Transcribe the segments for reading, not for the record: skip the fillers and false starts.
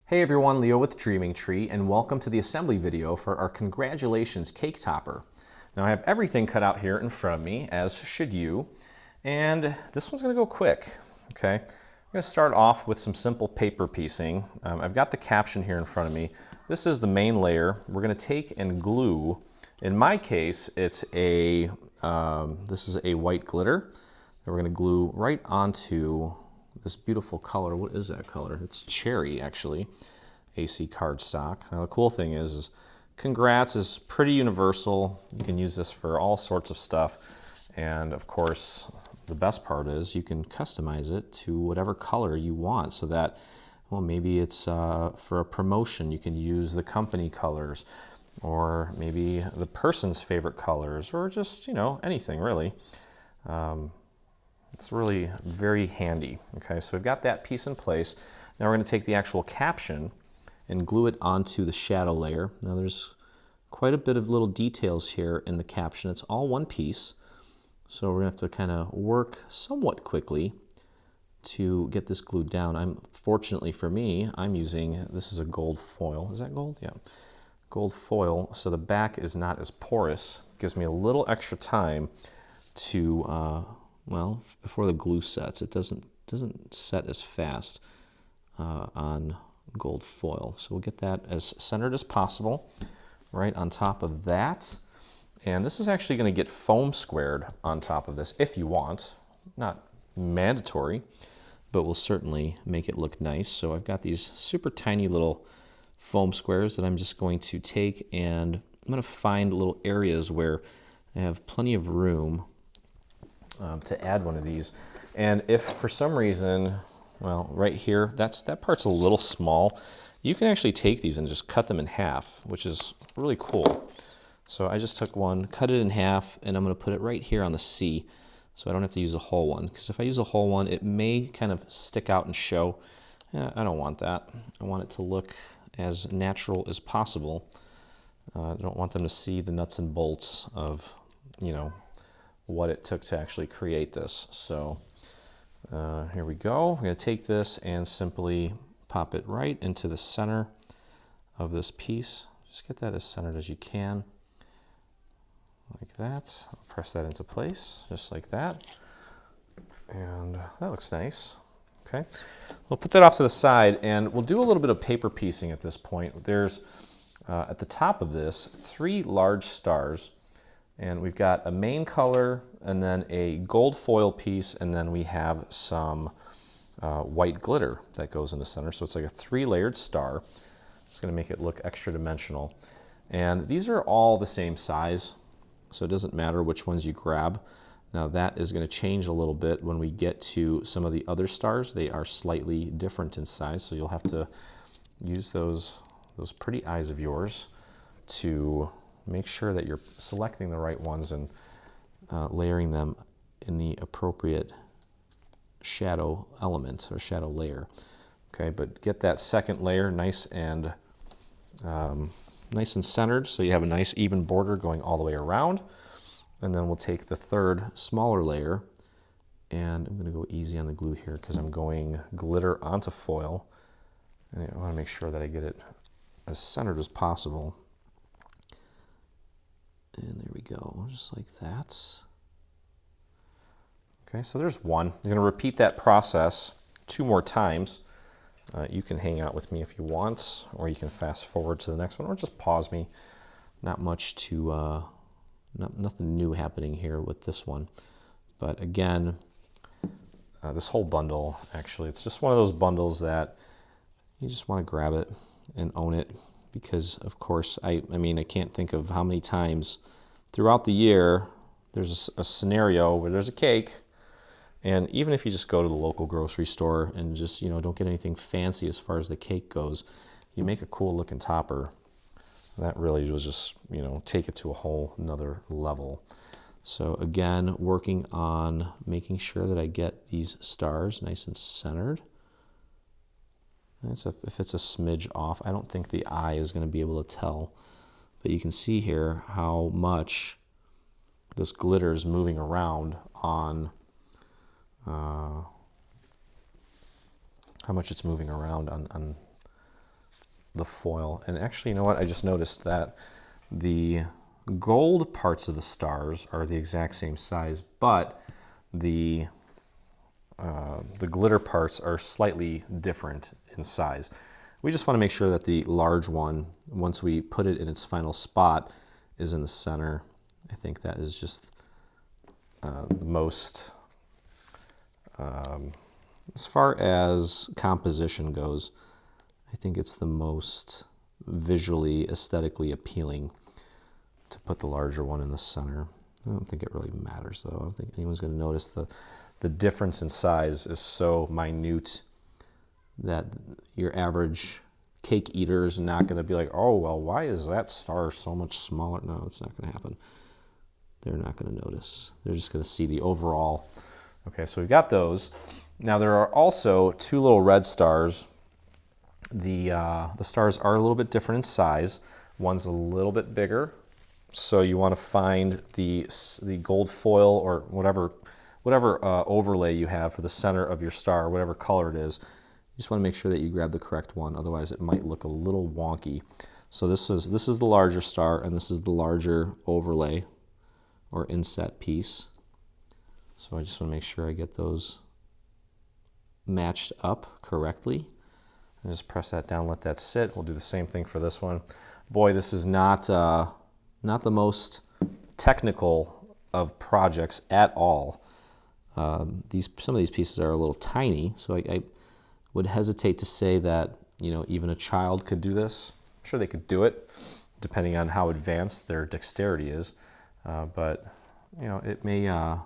Hey everyone, Leo with Dreaming Tree, and welcome to the assembly video for our Congratulations Cake Topper. Now I have everything cut out here in front of me, as should you, and this one's going to go quick, okay? I'm going to start off with some simple paper piecing. I've got the caption here in front of me. This is the main layer. We're going to take and glue. In my case, it's this is a white glitter that we're going to glue right onto this beautiful color. What is that color? It's cherry, actually. AC cardstock. Now the cool thing is Congrats is pretty universal. You can use this for all sorts of stuff. And of course, the best part is you can customize it to whatever color you want, so that, well, maybe it's for a promotion, you can use the company colors, or maybe the person's favorite colors, or just, you know, anything really. It's really very handy. Okay, so we've got that piece in place. Now we're going to take the actual caption and glue it onto the shadow layer. Now there's quite a bit of little details here in the caption. It's all one piece, so we're going to have to kind of work somewhat quickly to get this glued down. Fortunately for me, I'm using, this is a gold foil. Is that gold? Yeah. Gold foil, so the back is not as porous. It gives me a little extra time to well, before the glue sets. It doesn't set as fast on gold foil. So we'll get that as centered as possible right on top of that. And this is actually going to get foam squared on top of this if you want. Not mandatory, but will certainly make it look nice. So I've got these super tiny little foam squares that I'm just going to take, and I'm going to find little areas where I have plenty of room to add one of these. And if for some reason, well, right here, that part's a little small, you can actually take these and just cut them in half, which is really cool. So I just took one, cut it in half, and I'm going to put it right here on the C, so I don't have to use a whole one, because if I use a whole one, it may kind of stick out and show. I don't want that. I want it to look as natural as possible. I don't want them to see the nuts and bolts of, you know, what it took to actually create this. So here we go. We're going to take this and simply pop it right into the center of this piece. Just get that as centered as you can, like that. I'll press that into place, just like that. And that looks nice. Okay, we'll put that off to the side, and we'll do a little bit of paper piecing at this point. There's, at the top of this, 3 large stars. And we've got a main color, and then a gold foil piece, and then we have some white glitter that goes in the center. So it's like a 3-layered star. It's going to make it look extra dimensional. And these are all the same size, so it doesn't matter which ones you grab. Now that is going to change a little bit when we get to some of the other stars. They are slightly different in size, so you'll have to use those pretty eyes of yours to make sure that you're selecting the right ones and layering them in the appropriate shadow element or shadow layer. Okay, but get that second layer nice and centered, so you have a nice even border going all the way around. And then we'll take the third smaller layer, and I'm going to go easy on the glue here because I'm going glitter onto foil, and I want to make sure that I get it as centered as possible. And there we go, just like that. Okay, so there's one. You're going to repeat that process 2 more times. You can hang out with me if you want, or you can fast forward to the next one, or just pause me. Not much to, nothing new happening here with this one. But again, this whole bundle, actually, it's just one of those bundles that you just want to grab it and own it. Because, of course, I mean, I can't think of how many times throughout the year there's a scenario where there's a cake, and even if you just go to the local grocery store and just, you know, don't get anything fancy as far as the cake goes, you make a cool looking topper. That really was just, you know, take it to a whole another level. So again, working on making sure that I get these stars nice and centered. If it's a smidge off, I don't think the eye is going to be able to tell, but you can see here how much this glitter is moving around on, how much it's moving around on the foil. And actually, you know what? I just noticed that the gold parts of the stars are the exact same size, but the glitter parts are slightly different in size. We just want to make sure that the large one, once we put it in its final spot, is in the center. I think that is just the most, as far as composition goes, I think it's the most visually, aesthetically appealing to put the larger one in the center. I don't think it really matters though. I don't think anyone's going to notice the difference in size is so minute that your average cake eater is not going to be like, oh, well, why is that star so much smaller? No, it's not going to happen. They're not going to notice. They're just going to see the overall. Okay, so we've got those. Now there are also two little red stars. The stars are a little bit different in size. One's a little bit bigger, so you want to find the gold foil or whatever overlay you have for the center of your star, whatever color it is. You just want to make sure that you grab the correct one, otherwise it might look a little wonky. So this is the larger star, and this is the larger overlay or inset piece. So I just want to make sure I get those matched up correctly. And just press that down, let that sit. We'll do the same thing for this one. Boy, this is not the most technical of projects at all. Some of these pieces are a little tiny, so I would hesitate to say that, you know, even a child could do this. I'm sure they could do it, depending on how advanced their dexterity is. But you know, it may, you know,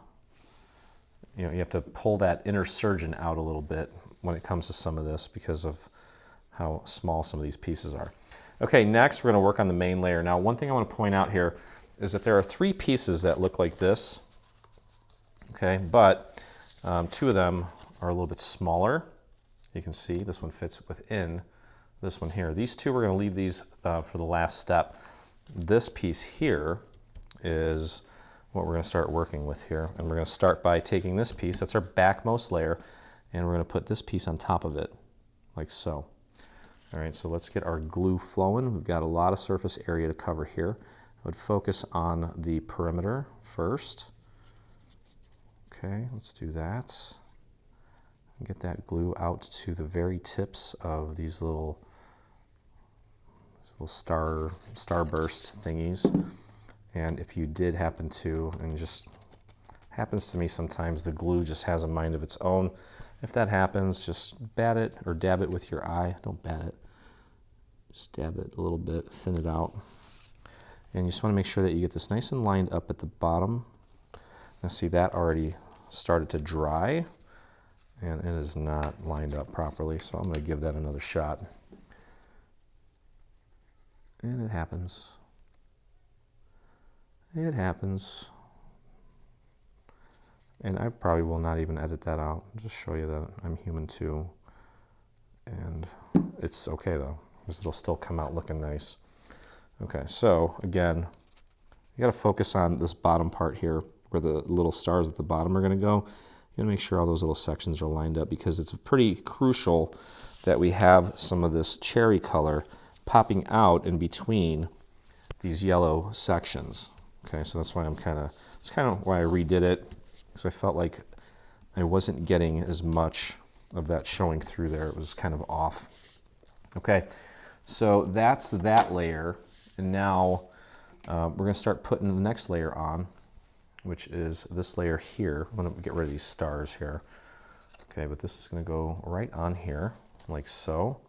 you have to pull that inner surgeon out a little bit when it comes to some of this because of how small some of these pieces are. Okay, next we're going to work on the main layer. Now, one thing I want to point out here is that there are three pieces that look like this. Okay, but two of them are a little bit smaller. You can see this one fits within this one here. These two, we're going to leave these for the last step. This piece here is what we're going to start working with here. And we're going to start by taking this piece, that's our backmost layer, and we're going to put this piece on top of it, like so. All right, so let's get our glue flowing. We've got a lot of surface area to cover here. I would focus on the perimeter first. Okay, let's do that. Get that glue out to the very tips of these little starburst thingies. And if you did happen to, and just happens to me sometimes, the glue just has a mind of its own. If that happens, just bat it or dab it with your eye. Don't bat it. Just dab it a little bit, thin it out. And you just want to make sure that you get this nice and lined up at the bottom. Now see, that already started to dry, and it is not lined up properly, so I'm going to give that another shot. And it happens. It happens. And I probably will not even edit that out. I'll just show you that I'm human too. And it's okay though, because it'll still come out looking nice. Okay, so again, you got to focus on this bottom part here where the little stars at the bottom are going to go. You got to make sure all those little sections are lined up, because it's pretty crucial that we have some of this cherry color popping out in between these yellow sections. Okay, so that's why it's kind of why I redid it, because I felt like I wasn't getting as much of that showing through there. It was kind of off. Okay, so that's that layer, and now we're going to start putting the next layer on, which is this layer here. I'm going to get rid of these stars here. Okay, but this is going to go right on here, like so.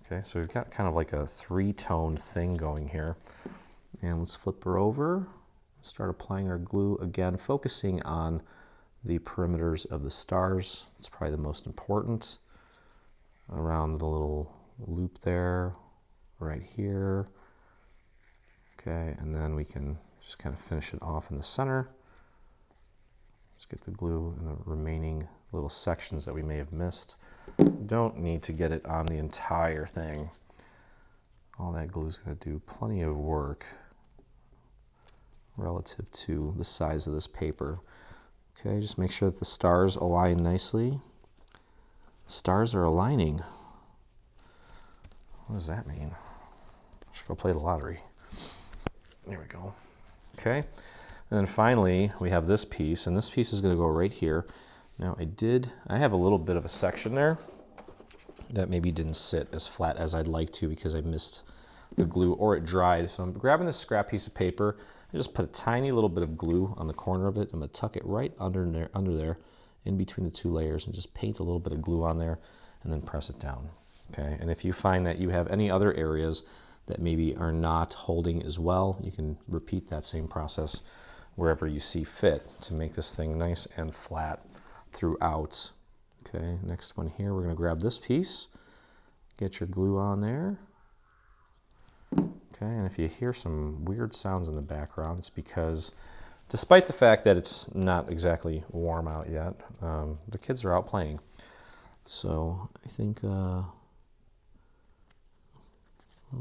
Okay, so we've got kind of like a three-toned thing going here. And let's flip her over, start applying our glue again, focusing on the perimeters of the stars. It's probably the most important. Around the little loop there, right here. Okay, and then we can just kind of finish it off in the center. Just get the glue in the remaining little sections that we may have missed. Don't need to get it on the entire thing. All that glue is going to do plenty of work relative to the size of this paper. Okay, just make sure that the stars align nicely. The stars are aligning. What does that mean? I should go play the lottery. There we go. Okay. And then finally, we have this piece, and this piece is going to go right here. Now I have a little bit of a section there that maybe didn't sit as flat as I'd like to because I missed the glue or it dried. So I'm grabbing this scrap piece of paper. I just put a tiny little bit of glue on the corner of it. I'm going to tuck it right under there in between the two layers and just paint a little bit of glue on there and then press it down. Okay, and if you find that you have any other areas that maybe are not holding as well, you can repeat that same process wherever you see fit to make this thing nice and flat throughout. Okay, next one here, we're going to grab this piece, get your glue on there. Okay, and if you hear some weird sounds in the background, it's because despite the fact that it's not exactly warm out yet, the kids are out playing. So I think I'm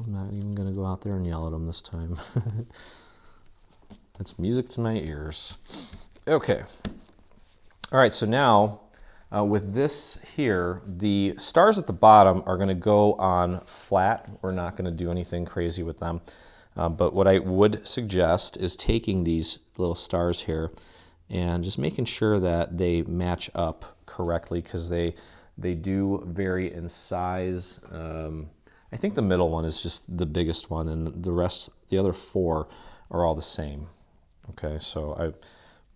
not even going to go out there and yell at them this time. That's music to my ears. Okay. All right, so now with this here, the stars at the bottom are going to go on flat. We're not going to do anything crazy with them. But what I would suggest is taking these little stars here and just making sure that they match up correctly because they do vary in size. I think the middle one is just the biggest one, and the other four are all the same. Okay, so I'm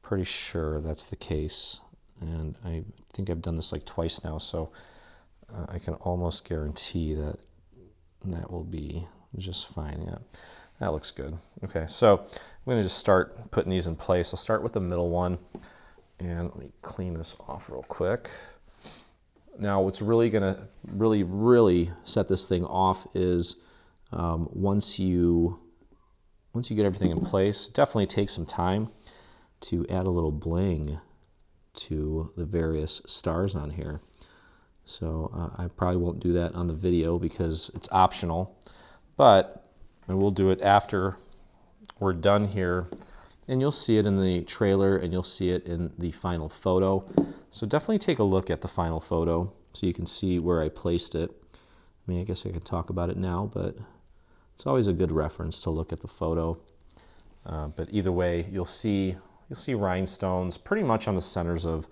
pretty sure that's the case, and I think I've done this like twice now, so I can almost guarantee that that will be just fine. Yeah, that looks good. Okay, so I'm going to just start putting these in place. I'll start with the middle one, and let me clean this off real quick. Now, what's really going to really set this thing off is once you get everything in place, definitely take some time to add a little bling to the various stars on here. So I probably won't do that on the video because it's optional, but I will do it after we're done here. And you'll see it in the trailer and you'll see it in the final photo. So definitely take a look at the final photo so you can see where I placed it. I mean, I guess I could talk about it now, but it's always a good reference to look at the photo. But either way, you'll see rhinestones pretty much on the centers of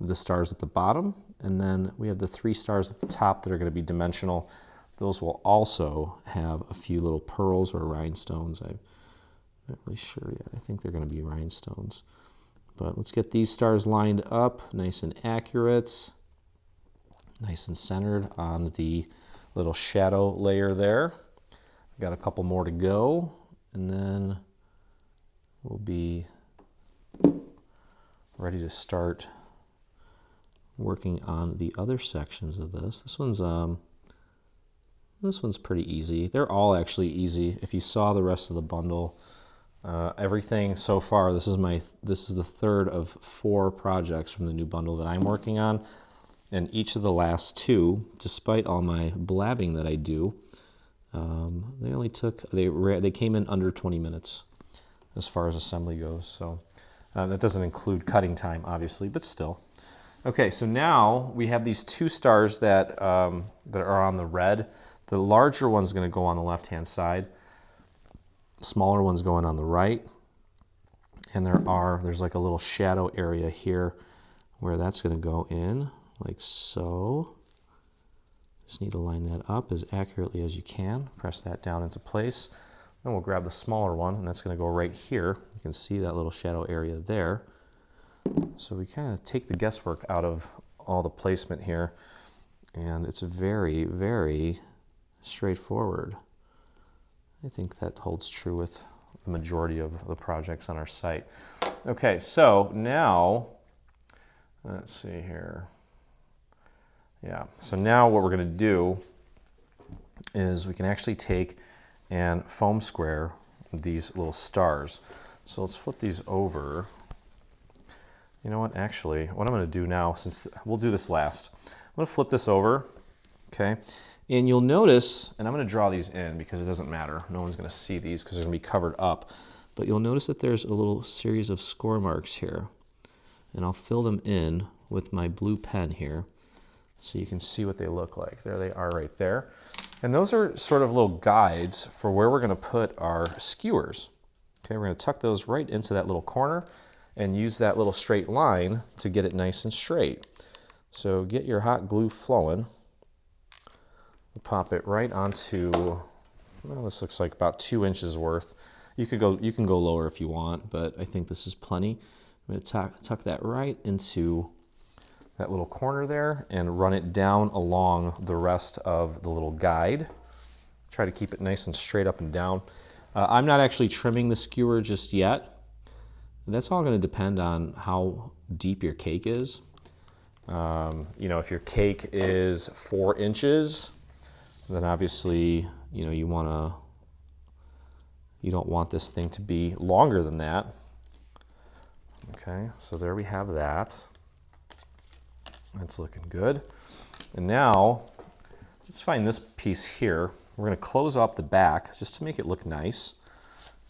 the stars at the bottom. And then we have the 3 stars at the top that are going to be dimensional. Those will also have a few little pearls or rhinestones. I'm not really sure yet. I think they're going to be rhinestones. But let's get these stars lined up nice and accurate, nice and centered on the little shadow layer there. Got a couple more to go, and then we'll be ready to start working on the other sections of this. This one's pretty easy. They're all actually easy. If you saw the rest of the bundle, everything so far, this is the third of 4 projects from the new bundle that I'm working on, and each of the last 2, despite all my blabbing that I do, they came in under 20 minutes as far as assembly goes. So that doesn't include cutting time, obviously, but still. Okay, so now we have these 2 stars that are on the red. The larger one's going to go on the left-hand side. Smaller one's going on the right. And there's like a little shadow area here where that's going to go in, like so. Just need to line that up as accurately as you can. Press that down into place. Then we'll grab the smaller one, and that's going to go right here. You can see that little shadow area there. So we kind of take the guesswork out of all the placement here, and it's very, very straightforward. I think that holds true with the majority of the projects on our site. Okay, so now, let's see here. Yeah, so now what we're going to do is we can actually take and foam square these little stars. So let's flip these over. You know what, actually, what I'm going to do now, since we'll do this last, I'm going to flip this over, okay? And you'll notice, and I'm going to draw these in because it doesn't matter. No one's going to see these because they're going to be covered up. But you'll notice that there's a little series of score marks here. And I'll fill them in with my blue pen here so you can see what they look like. There they are right there. And those are sort of little guides for where we're going to put our skewers. Okay, we're going to tuck those right into that little corner and use that little straight line to get it nice and straight. So get your hot glue flowing. Pop it right onto, well, this looks like about 2 inches worth. You can go lower if you want, but I think this is plenty. I'm going to tuck that right into that little corner there and run it down along the rest of the little guide. Try to keep it nice and straight up and down. I'm not actually trimming the skewer just yet. That's all going to depend on how deep your cake is. You know, if your cake is 4 inches, then obviously, you know, you don't want this thing to be longer than that. Okay, so there we have that. That's looking good. And now, let's find this piece here. We're going to close up the back just to make it look nice.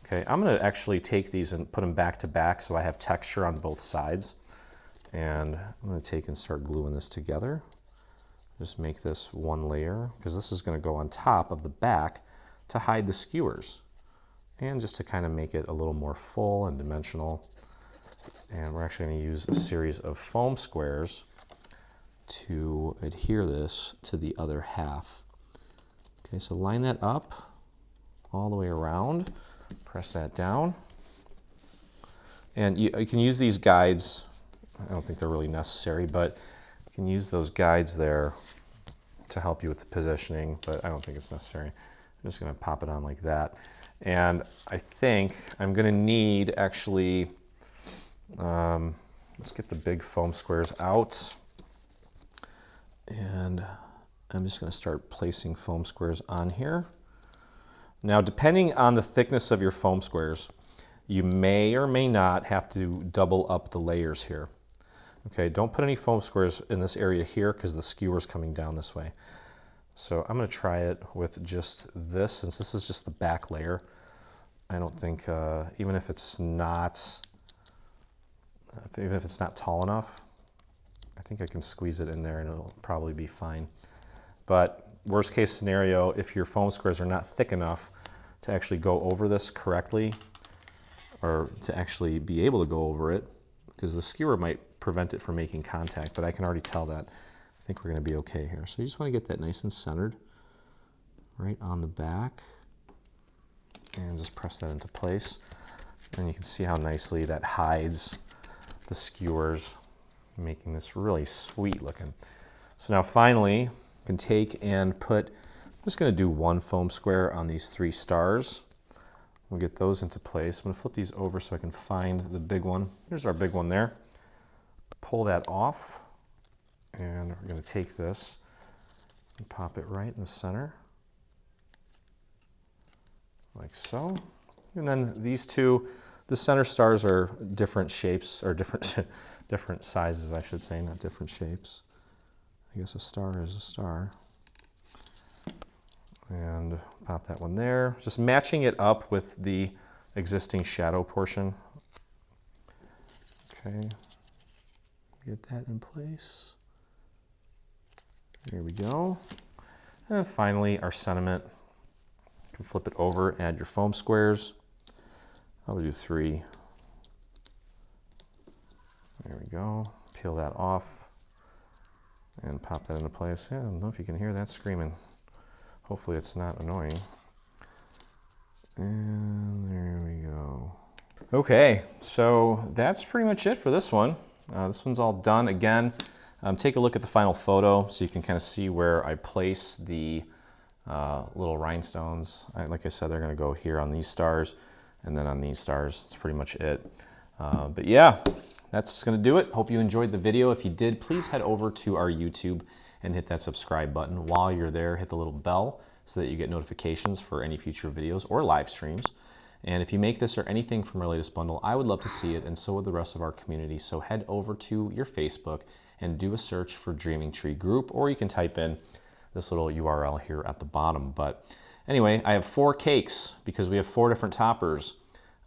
Okay, I'm going to actually take these and put them back to back so I have texture on both sides. And I'm going to take and start gluing this together. Just make this one layer, because this is going to go on top of the back to hide the skewers. And just to kind of make it a little more full and dimensional. And we're actually going to use a series of foam squares to adhere this to the other half. Okay, so line that up all the way around, press that down. And you can use these guides. I don't think they're really necessary, but you can use those guides there to help you with the positioning, but I don't think it's necessary. I'm just going to pop it on like that. And I think I'm going to need actually, let's get the big foam squares out. And I'm just going to start placing foam squares on here. Now, depending on the thickness of your foam squares, you may or may not have to double up the layers here. Okay, don't put any foam squares in this area here because the skewer's coming down this way. So I'm going to try it with just this, since this is just the back layer. I don't think, even if it's not tall enough, I think I can squeeze it in there and it'll probably be fine. But worst case scenario, if your foam squares are not thick enough to actually go over this correctly, or to actually be able to go over it, because the skewer might prevent it from making contact, but I can already tell that. I think we're going to be okay here. So you just want to get that nice and centered right on the back and just press that into place. And you can see how nicely that hides the skewers, making this really sweet looking. So now finally, you can take and put, I'm just going to do one foam square on these 3 stars. We'll get those into place. I'm going to flip these over so I can find the big one. Here's our big one there. Pull that off, and we're going to take this and pop it right in the center, like so. And then these two, the center stars are different shapes, or different sizes, I should say, not different shapes. I guess a star is a star. And pop that one there. Just matching it up with the existing shadow portion. Okay, get that in place. There we go. And finally, our sentiment. You can flip it over, add your foam squares. I'll do 3. There we go. Peel that off and pop that into place. Yeah, I don't know if you can hear that screaming. Hopefully it's not annoying. And there we go. Okay, so that's pretty much it for this one. This one's all done. Again, take a look at the final photo so you can kind of see where I place the little rhinestones. Like I said, they're going to go here on these stars and then on these stars. That's pretty much it. But yeah, that's going to do it. Hope you enjoyed the video. If you did, please head over to our YouTube and hit that subscribe button. While you're there, hit the little bell so that you get notifications for any future videos or live streams. And if you make this or anything from our latest bundle, I would love to see it, and so would the rest of our community. So head over to your Facebook and do a search for Dreaming Tree Group, or you can type in this little URL here at the bottom. But anyway, I have 4 cakes because we have 4 different toppers.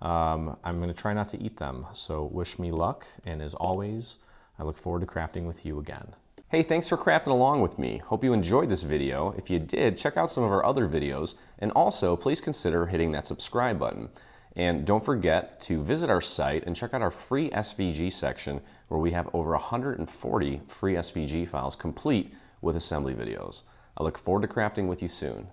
I'm going to try not to eat them. So wish me luck, and as always, I look forward to crafting with you again. Hey, thanks for crafting along with me. Hope you enjoyed this video. If you did, check out some of our other videos, and also please consider hitting that subscribe button. And don't forget to visit our site and check out our free SVG section where we have over 140 free SVG files complete with assembly videos. I look forward to crafting with you soon.